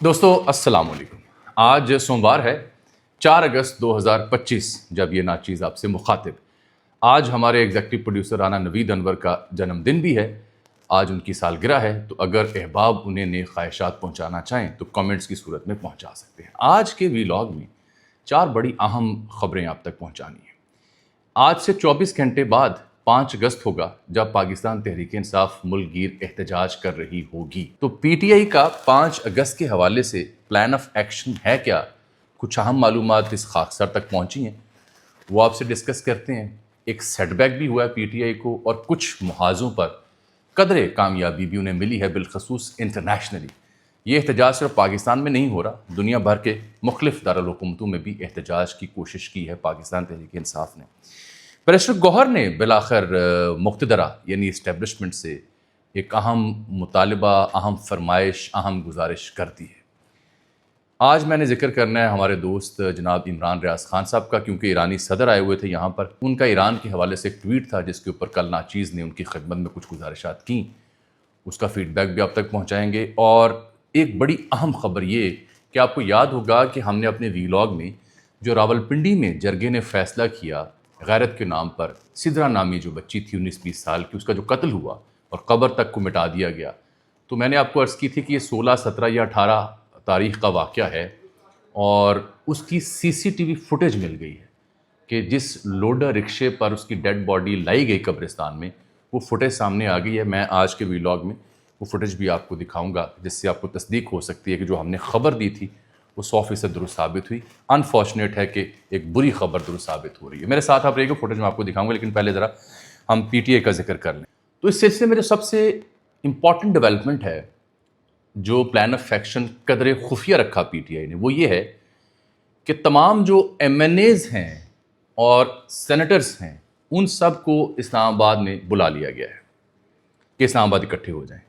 دوستو السلام علیکم۔ آج سوموار ہے 4 اگست 2025 جب یہ ناچیز آپ سے مخاطب۔ آج ہمارے ایگزیکٹو پروڈیوسر رانا نوید انور کا جنم دن بھی ہے، آج ان کی سالگرہ ہے، تو اگر احباب انہیں نیک خواہشات پہنچانا چاہیں تو کمنٹس کی صورت میں پہنچا سکتے ہیں۔ آج کے ویلاگ میں 4 بڑی اہم خبریں آپ تک پہنچانی ہیں۔ آج سے 24 گھنٹے بعد 5 اگست ہوگا جب پاکستان تحریک انصاف ملک گیر احتجاج کر رہی ہوگی، تو پی ٹی آئی کا 5 اگست کے حوالے سے پلان آف ایکشن ہے کیا؟ کچھ اہم معلومات اس خاکسار تک پہنچی ہیں، وہ آپ سے ڈسکس کرتے ہیں۔ ایک سیٹ بیک بھی ہوا ہے پی ٹی آئی کو، اور کچھ محاذوں پر قدرے کامیابی بھی انہیں ملی ہے، بالخصوص انٹرنیشنلی۔ یہ احتجاج صرف پاکستان میں نہیں ہو رہا، دنیا بھر کے مختلف دارالحکومتوں میں بھی احتجاج کی کوشش کی ہے پاکستان تحریک انصاف نے۔ بیرسٹر گوہر نے بالآخر مقتدرہ یعنی اسٹیبلشمنٹ سے ایک اہم مطالبہ، اہم فرمائش، اہم گزارش کر دی ہے۔ آج میں نے ذکر کرنا ہے ہمارے دوست جناب عمران ریاض خان صاحب کا، کیونکہ ایرانی صدر آئے ہوئے تھے یہاں پر۔ ان کا ایران کے حوالے سے ایک ٹویٹ تھا جس کے اوپر کل ناچیز نے ان کی خدمت میں کچھ گزارشات کیں، اس کا فیڈ بیک بھی آپ تک پہنچائیں گے۔ اور ایک بڑی اہم خبر یہ کہ آپ کو یاد ہوگا کہ ہم نے اپنے ویلاگ میں جو راولپنڈی میں جرگے نے فیصلہ کیا غیرت کے نام پر، سدرا نامی جو بچی تھی 19-20 سال کی، اس کا جو قتل ہوا اور قبر تک کو مٹا دیا گیا، تو میں نے آپ کو عرض کی تھی کہ یہ 16، 17 یا 18 تاریخ کا واقعہ ہے، اور اس کی سی سی ٹی وی فوٹیج مل گئی ہے کہ جس لوڈر رکشے پر اس کی ڈیڈ باڈی لائی گئی قبرستان میں، وہ فوٹیج سامنے آ گئی ہے۔ میں آج کے ویلاگ میں وہ فوٹیج بھی آپ کو دکھاؤں گا، جس سے آپ کو تصدیق ہو سکتی ہے کہ جو ہم نے خبر دی تھی وہ 100% درست ثابت ہوئی۔ انفارچونیٹ ہے کہ ایک بری خبر درست ثابت ہو رہی ہے۔ میرے ساتھ آپ رہیے گا، فوٹیج میں آپ کو دکھاؤں گا، لیکن پہلے ذرا ہم پی ٹی آئی کا ذکر کر لیں۔ تو اس سلسلے میں جو سب سے امپورٹنٹ ڈیولپمنٹ ہے، جو پلان آف ایکشن قدرے خفیہ رکھا پی ٹی آئی نے، وہ یہ ہے کہ تمام جو ایم این ایز ہیں اور سینیٹرز ہیں، ان سب کو اسلام آباد میں بلا لیا گیا ہے کہ اسلام آباد اکٹھے ہو جائیں،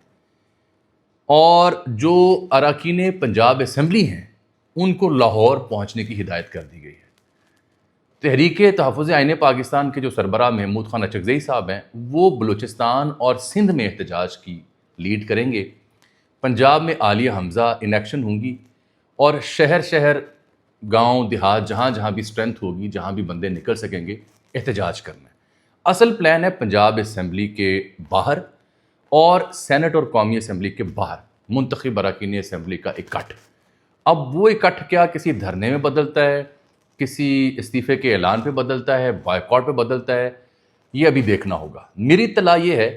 اور جو اراکین پنجاب اسمبلی ہیں ان کو لاہور پہنچنے کی ہدایت کر دی گئی ہے۔ تحریک تحفظ آئین پاکستان کے جو سربراہ محمود خان اچکزئی صاحب ہیں، وہ بلوچستان اور سندھ میں احتجاج کی لیڈ کریں گے۔ پنجاب میں عالیہ حمزہ ان ایکشن ہوں گی، اور شہر شہر، گاؤں دیہات، جہاں جہاں بھی اسٹرینتھ ہوگی، جہاں بھی بندے نکل سکیں گے، احتجاج کرنا ہے۔ اصل پلان ہے پنجاب اسمبلی کے باہر اور سینٹ اور قومی اسمبلی کے باہر منتخب اراکین اسمبلی کا اکٹھ۔ اب وہ اکٹھ کیا کسی دھرنے میں بدلتا ہے، کسی استعفے کے اعلان پہ بدلتا ہے، بائیکاٹ پہ بدلتا ہے، یہ ابھی دیکھنا ہوگا۔ میری اطلاع یہ ہے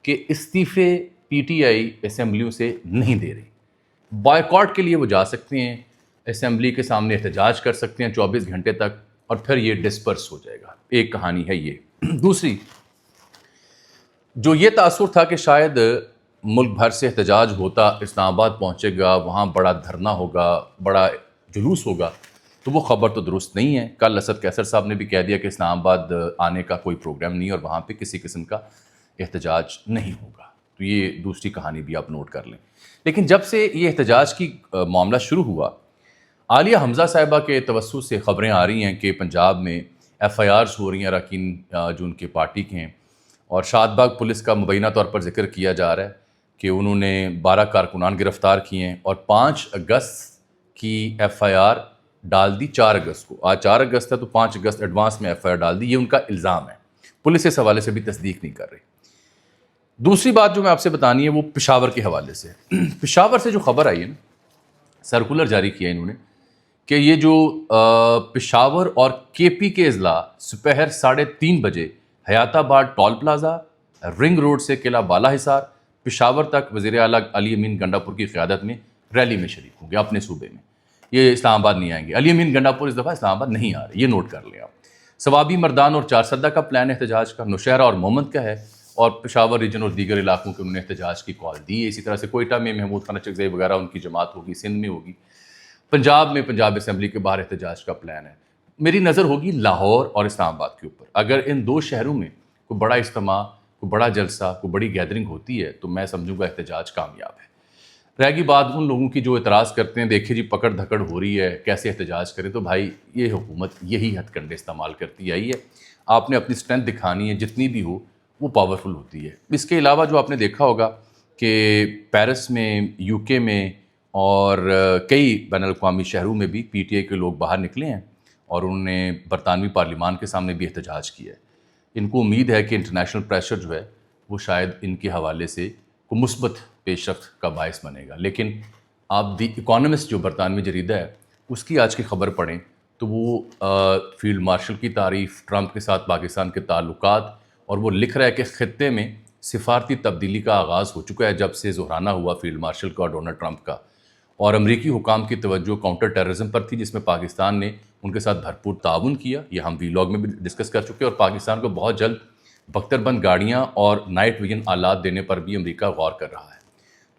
کہ استعفے پی ٹی آئی اسمبلیوں سے نہیں دے رہی، بائیکاٹ کے لیے وہ جا سکتے ہیں، اسمبلی کے سامنے احتجاج کر سکتے ہیں 24 گھنٹے تک، اور پھر یہ ڈسپرس ہو جائے گا۔ ایک کہانی ہے یہ۔ دوسری، جو یہ تاثر تھا کہ شاید ملک بھر سے احتجاج ہوتا، اسلام آباد پہنچے گا، وہاں بڑا دھرنا ہوگا، بڑا جلوس ہوگا، تو وہ خبر تو درست نہیں ہے۔ کل اسد قیصر صاحب نے بھی کہہ دیا کہ اسلام آباد آنے کا کوئی پروگرام نہیں، اور وہاں پہ کسی قسم کا احتجاج نہیں ہوگا۔ تو یہ دوسری کہانی بھی آپ نوٹ کر لیں۔ لیکن جب سے یہ احتجاج کی معاملہ شروع ہوا، عالیہ حمزہ صاحبہ کے توسط سے خبریں آ رہی ہیں کہ پنجاب میں ایف آئی آرز ہو رہی ہیں اراکین جو ان کے پارٹی کے ہیں، اور شاد باغ پولیس کا مبینہ طور پر ذکر کیا جا رہا ہے کہ انہوں نے 12 کارکنان گرفتار کیے ہیں، اور 5 اگست کی ایف آئی آر ڈال دی 4 اگست کو۔ آج 4 اگست ہے تو 5 اگست ایڈوانس میں ایف آئی آر ڈال دی، یہ ان کا الزام ہے۔ پولیس اس حوالے سے بھی تصدیق نہیں کر رہی۔ دوسری بات جو میں آپ سے بتانی ہے وہ پشاور کے حوالے سے۔ پشاور سے جو خبر آئی ہے نا، سرکولر جاری کیا انہوں نے کہ یہ جو پشاور اور کے پی کے اضلاع سپہر 3:30 بجے حیات آباد ٹول پلازا، رنگ روڈ سے قلعہ بالا حصار، پشاور تک وزیر اعلیٰ علی امین گنڈاپور کی قیادت میں ریلی میں شریک ہوں گے اپنے صوبے میں۔ یہ اسلام آباد نہیں آئیں گے، علی امین گنڈاپور اس دفعہ اسلام آباد نہیں آ رہے، یہ نوٹ کر لیں آپ۔ ثوابی، مردان اور چارسدہ کا پلان احتجاج کا، نوشہرہ اور مومند کا ہے، اور پشاور ریجن اور دیگر علاقوں کے انہوں نے احتجاج کی کال دی ہے۔ اسی طرح سے کوئٹہ میں محمود خان اچکزئی وغیرہ ان کی جماعت ہوگی، سندھ میں ہوگی، پنجاب میں پنجاب اسمبلی کے باہر احتجاج کا پلان ہے۔ میری نظر ہوگی لاہور اور اسلام آباد کے اوپر۔ اگر ان 2 شہروں میں کوئی بڑا اجتماع، کوئی بڑا جلسہ، کوئی بڑی گیدرنگ ہوتی ہے تو میں سمجھوں گا احتجاج کامیاب ہے۔ رہ گی بات ان لوگوں کی جو اعتراض کرتے ہیں، دیکھیں جی پکڑ دھکڑ ہو رہی ہے، کیسے احتجاج کریں، تو بھائی یہ حکومت یہی ہتھ کنڈے استعمال کرتی آئی ہے۔ آپ نے اپنی اسٹرینتھ دکھانی ہے، جتنی بھی ہو وہ پاورفل ہوتی ہے۔ اس کے علاوہ جو آپ نے دیکھا ہوگا کہ پیرس میں، یو کے میں اور کئی بین الاقوامی شہروں میں بھی پی ٹی آئی کے لوگ باہر نکلے ہیں اور انہوں نے برطانوی پارلیمان کے سامنے بھی احتجاج کیا ہے. ان کو امید ہے کہ انٹرنیشنل پریشر جو ہے وہ شاید ان کے حوالے سے کوئی مثبت پیش رفت کا باعث بنے گا. لیکن آپ دی اکانومسٹ جو برطانوی جریدہ ہے اس کی آج کی خبر پڑھیں تو وہ فیلڈ مارشل کی تعریف، ٹرمپ کے ساتھ پاکستان کے تعلقات، اور وہ لکھ رہا ہے کہ خطے میں سفارتی تبدیلی کا آغاز ہو چکا ہے جب سے ظہرانہ ہوا فیلڈ مارشل کا اور ڈونلڈ ٹرمپ کا. اور امریکی حکام کی توجہ کاؤنٹر ٹیررزم پر تھی جس میں پاکستان نے ان کے ساتھ بھرپور تعاون کیا. یہ ہم وی لاگ میں بھی ڈسکس کر چکے ہیں. اور پاکستان کو بہت جلد بختر بند گاڑیاں اور نائٹ ویژن آلات دینے پر بھی امریکہ غور کر رہا ہے.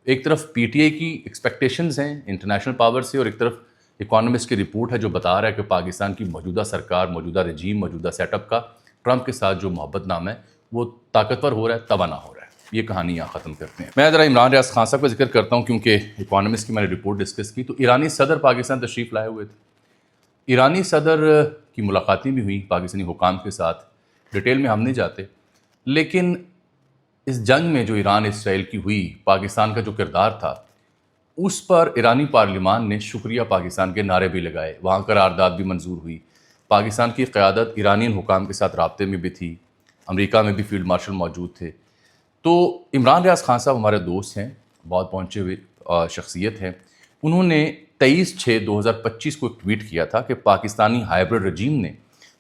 ایک طرف پی ٹی آئی کی ایکسپیکٹیشنز ہیں انٹرنیشنل پاور سے، اور ایک طرف اکانومسٹ کی رپورٹ ہے جو بتا رہا ہے کہ پاکستان کی موجودہ سرکار، موجودہ رجیم، موجودہ سیٹ اپ کا ٹرمپ کے ساتھ جو محبت نام ہے وہ طاقتور ہو رہا ہے، توانا ہو رہا ہے. یہ کہانی یہاں ختم کرتے ہیں. میں ذرا عمران ریاض خان صاحب کا ذکر کرتا ہوں کیونکہ اکانومسٹ کی میں نے رپورٹ ڈسکس کی. تو ایرانی صدر پاکستان تشریف لائے ہوئے تھے. ایرانی صدر کی ملاقاتیں بھی ہوئیں پاکستانی حکام کے ساتھ، ڈیٹیل میں ہم نہیں جاتے. لیکن اس جنگ میں جو ایران اسرائیل کی ہوئی، پاکستان کا جو کردار تھا اس پر ایرانی پارلیمان نے شکریہ پاکستان کے نعرے بھی لگائے. وہاں قرارداد بھی منظور ہوئی. پاکستان کی قیادت ایرانی حکام کے ساتھ رابطے میں بھی تھی. امریکہ میں بھی فیلڈ مارشل موجود تھے. تو عمران ریاض خان صاحب ہمارے دوست ہیں، بہت پہنچے ہوئے شخصیت ہیں. انہوں نے 23/6/2025 کو ایک ٹویٹ کیا تھا کہ پاکستانی ہائبرڈ رجیم نے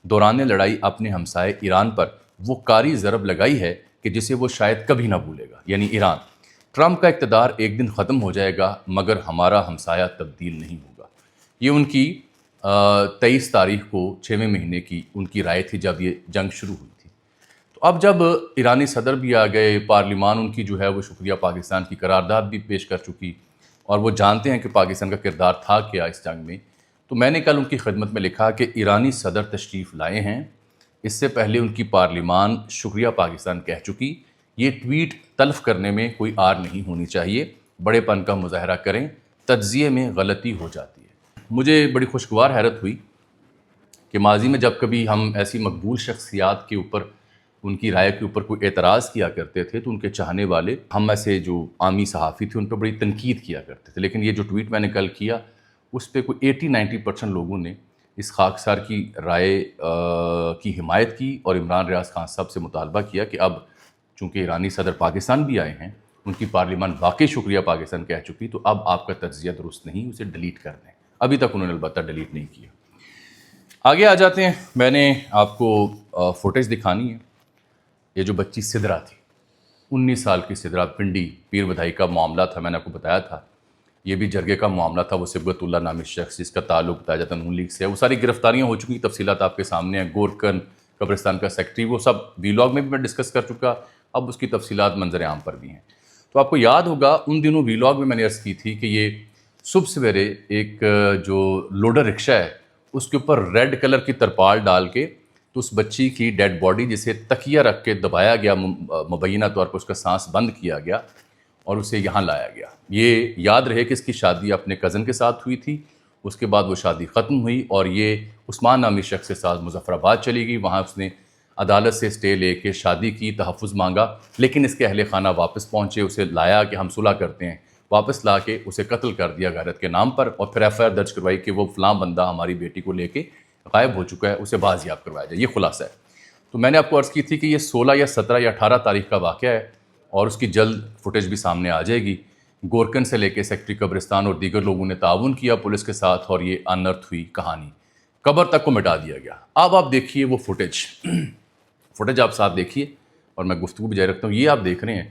دوران لڑائی اپنے ہمسائے ایران پر وہ کاری ضرب لگائی ہے کہ جسے وہ شاید کبھی نہ بھولے گا، یعنی ایران. ٹرمپ کا اقتدار ایک دن ختم ہو جائے گا مگر ہمارا ہمسایہ تبدیل نہیں ہوگا. یہ ان کی 23 تاریخ کو 6ویں مہینے کی ان کی رائے تھی جب یہ جنگ شروع ہوئی تھی. تو اب جب ایرانی صدر بھی آ گئے، پارلیمان ان کی جو ہے وہ شکریہ پاکستان کی قرارداد بھی پیش کر چکی، اور وہ جانتے ہیں کہ پاکستان کا کردار تھا کیا اس جنگ میں. تو میں نے کل ان کی خدمت میں لکھا کہ ایرانی صدر تشریف لائے ہیں، اس سے پہلے ان کی پارلیمان شکریہ پاکستان کہہ چکی. یہ ٹویٹ تلف کرنے میں کوئی آر نہیں ہونی چاہیے. بڑے پن کا مظاہرہ کریں، تجزیے میں غلطی ہو جاتی ہے. مجھے بڑی خوشگوار حیرت ہوئی کہ ماضی میں جب کبھی ہم ایسی مقبول شخصیات کے اوپر، ان کی رائے کے اوپر کوئی اعتراض کیا کرتے تھے تو ان کے چاہنے والے، ہم ایسے جو عامی صحافی تھے، ان پہ بڑی تنقید کیا کرتے تھے. لیکن یہ جو ٹویٹ میں نے کل کیا اس پہ کوئی 80-90% لوگوں نے اس خاکسار کی رائے کی حمایت کی، اور عمران ریاض خان صاحب سے مطالبہ کیا کہ اب چونکہ ایرانی صدر پاکستان بھی آئے ہیں، ان کی پارلیمان واقعی شکریہ پاکستان کہہ چکی، تو اب آپ کا تجزیہ درست نہیں، اسے ڈیلیٹ کر دیں. ابھی تک انہوں نے البتہ ڈیلیٹ نہیں کیا. آگے آ جاتے ہیں. میں نے آپ کو فوٹیج دکھانی ہے. یہ جو بچی سدرا تھی، 19 سال کی سدرا، پنڈی پیر بدھائی کا معاملہ تھا، میں نے آپ کو بتایا تھا. یہ بھی جرگے کا معاملہ تھا. وہ صبغت اللہ نامی شخص جس کا تعلق بتایا جاتا ہے نون لیگ سے ہے. وہ ساری گرفتاریاں ہو چکی، تفصیلات آپ کے سامنے ہیں. گورکن قبرستان کا سیکٹری، وہ سب وی لاگ میں بھی میں ڈسکس کر چکا. اب اس کی تفصیلات منظر عام پر بھی ہیں. تو آپ کو یاد ہوگا ان دنوں وی لاگ میں نے عرض کی تھی کہ یہ صبح سویرے ایک جو لوڈر رکشہ ہے اس کے اوپر ریڈ کلر کی ترپال ڈال کے تو اس بچی کی ڈیڈ باڈی جسے تکیہ رکھ کے دبایا گیا، مبینہ طور پر اس کا سانس بند کیا گیا اور اسے یہاں لایا گیا. یہ یاد رہے کہ اس کی شادی اپنے کزن کے ساتھ ہوئی تھی. اس کے بعد وہ شادی ختم ہوئی اور یہ عثمان نامی شخص کے ساتھ مظفر آباد چلی گئی. وہاں اس نے عدالت سے اسٹے لے کے شادی کی، تحفظ مانگا، لیکن اس کے اہل خانہ واپس پہنچے، اسے لایا کہ ہم صلح کرتے ہیں. واپس لا کے اسے قتل کر دیا غیرت کے نام پر، اور پھر ایف آئی آر درج کروائی کہ وہ فلاں بندہ ہماری بیٹی کو لے کے غائب ہو چکا ہے، اسے بازیاب کروایا جائے. یہ خلاصہ ہے. تو میں نے آپ کو عرض کی تھی کہ یہ 16 یا 17 یا 18 تاریخ کا واقعہ ہے اور اس کی جلد فوٹیج بھی سامنے آ جائے گی. گورکن سے لے کے سیکٹری قبرستان اور دیگر لوگوں نے تعاون کیا پولیس کے ساتھ، اور یہ انرتھ ہوئی کہانی. قبر تک کو مٹا دیا گیا. اب آپ دیکھیے وہ فوٹیج آپ ساتھ دیکھیے اور میں گفتگو بھی جاری رکھتا ہوں. یہ آپ دیکھ رہے ہیں،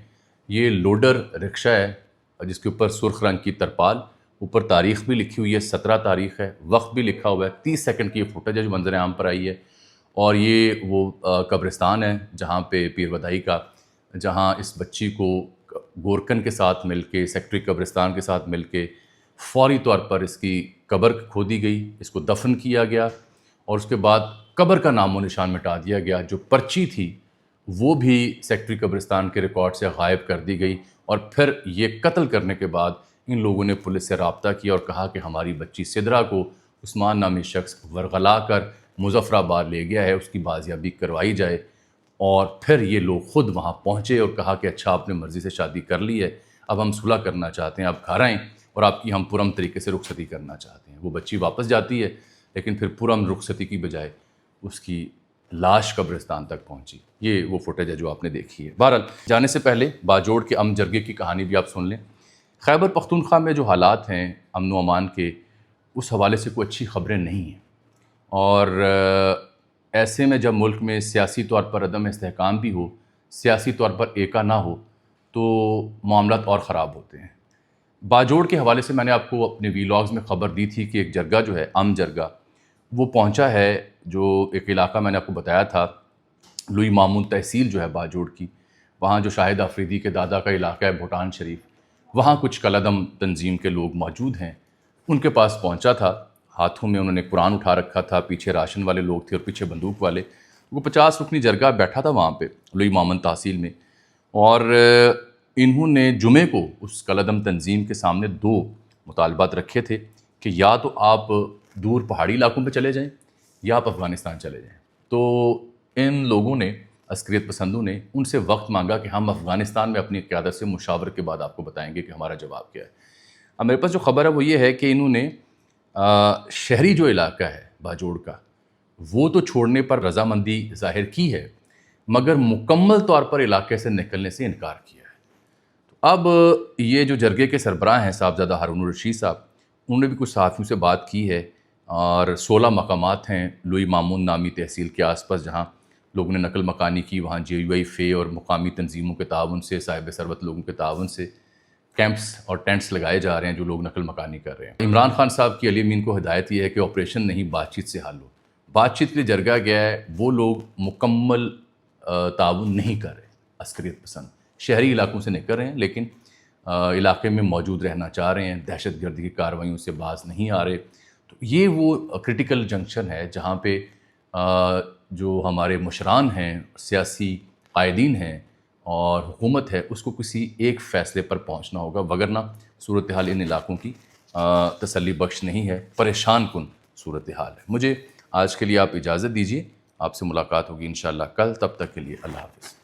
یہ لوڈر رکشہ ہے جس کے اوپر سرخ رنگ کی ترپال، اوپر تاریخ بھی لکھی ہوئی ہے، 17 تاریخ ہے، وقت بھی لکھا ہوا ہے. 30 سیکنڈ کی یہ فوٹیج ہے جو منظر عام پر آئی ہے. اور یہ وہ قبرستان ہے جہاں پہ پیر بدھائی کا، جہاں اس بچی کو گورکن کے ساتھ مل کے، سیکٹری قبرستان کے ساتھ مل کے فوری طور پر اس کی قبر کھودی گئی، اس کو دفن کیا گیا، اور اس کے بعد قبر کا نام و نشان مٹا دیا گیا. جو پرچی تھی وہ بھی سیکٹری قبرستان کے ریکارڈ سے غائب کر دی گئی. اور پھر یہ قتل کرنے کے بعد ان لوگوں نے پولیس سے رابطہ کیا اور کہا کہ ہماری بچی سدرا کو عثمان نامی شخص ورغلا کر مظفر آباد لے گیا ہے، اس کی بازیابی کروائی جائے. اور پھر یہ لوگ خود وہاں پہنچے اور کہا کہ اچھا آپ نے مرضی سے شادی کر لی ہے، اب ہم صلح کرنا چاہتے ہیں، آپ گھر آئیں. اور آپ کی ہم پرم طریقے سے رخصتی کرنا چاہتے ہیں۔ وہ بچی واپس جاتی ہے لیکن پھر پرم رخصتی کی بجائے اس کی لاش قبرستان تک پہنچی۔ یہ وہ فوٹیج ہے جو آپ نے دیکھی ہے۔ بہرحال جانے سے پہلے باجوڑ کے امن جرگے کی کہانی بھی آپ سن لیں۔ خیبر پختونخوا میں جو حالات ہیں امن و امان کے، اس حوالے سے کوئی اچھی خبریں نہیں ہیں، اور ایسے میں جب ملک میں سیاسی طور پر عدم استحکام بھی ہو، سیاسی طور پر ایکا نہ ہو، تو معاملات اور خراب ہوتے ہیں۔ باجوڑ کے حوالے سے میں نے آپ کو اپنے ویلاگز میں خبر دی تھی کہ ایک جرگہ جو ہے امن جرگہ وہ پہنچا ہے، جو ایک علاقہ میں نے آپ کو بتایا تھا لوئی مامون تحصیل جو ہے باجوڑ کی، وہاں جو شاہد آفریدی کے دادا کا علاقہ ہے بھوٹان شریف، وہاں کچھ کالعدم تنظیم کے لوگ موجود ہیں۔ ان کے پاس پہنچا تھا، ہاتھوں میں انہوں نے قرآن اٹھا رکھا تھا، پیچھے راشن والے لوگ تھے اور پیچھے بندوق والے۔ وہ 50 رکنی جرگہ بیٹھا تھا وہاں پہ لوئی مامون تحصیل میں، اور انہوں نے جمعے کو اس کالعدم تنظیم کے سامنے 2 مطالبات رکھے تھے کہ یا تو آپ دور پہاڑی علاقوں پہ چلے جائیں یا آپ افغانستان چلے جائیں۔ تو ان لوگوں نے، عسکریت پسندوں نے، ان سے وقت مانگا کہ ہم افغانستان میں اپنی قیادت سے مشاورت کے بعد آپ کو بتائیں گے کہ ہمارا جواب کیا ہے۔ اب میرے پاس جو خبر ہے وہ یہ ہے کہ انہوں نے شہری جو علاقہ ہے باجوڑ کا، وہ تو چھوڑنے پر رضامندی ظاہر کی ہے، مگر مکمل طور پر علاقے سے نکلنے سے انکار کیا ہے۔ اب یہ جو جرگے کے سربراہ ہیں صاحبزادہ ہارون الرشید صاحب، انہوں نے بھی کچھ صحافیوں سے بات کی ہے، اور 16 مقامات ہیں لوئی مامون نامی تحصیل کے آس پاس جہاں لوگوں نے نقل مکانی کی، وہاں JUI اور مقامی تنظیموں کے تعاون سے، صاحب ثروت لوگوں کے تعاون سے کیمپس اور ٹینٹس لگائے جا رہے ہیں جو لوگ نقل مکانی کر رہے ہیں۔ عمران خان صاحب کی علی امین کو ہدایت یہ ہے کہ آپریشن نہیں، بات چیت سے حل ہو۔ بات چیت کے لیے جرگہ گیا ہے، وہ لوگ مکمل تعاون نہیں کر رہے، عسکریت پسند شہری علاقوں سے نکل رہے ہیں لیکن علاقے میں موجود رہنا چاہ رہے ہیں، دہشت گردی کی کارروائیوں سے باز نہیں آ رہے۔ تو یہ وہ کرٹیکل جنکشن ہے جہاں پہ جو ہمارے مشران ہیں، سیاسی قائدین ہیں اور حکومت ہے، اس کو کسی ایک فیصلے پر پہنچنا ہوگا، وگرنہ صورتحال ان علاقوں کی تسلی بخش نہیں ہے، پریشان کن صورتحال ہے۔ مجھے آج کے لیے آپ اجازت دیجیے، آپ سے ملاقات ہوگی انشاءاللہ کل، تب تک کے لیے اللہ حافظ۔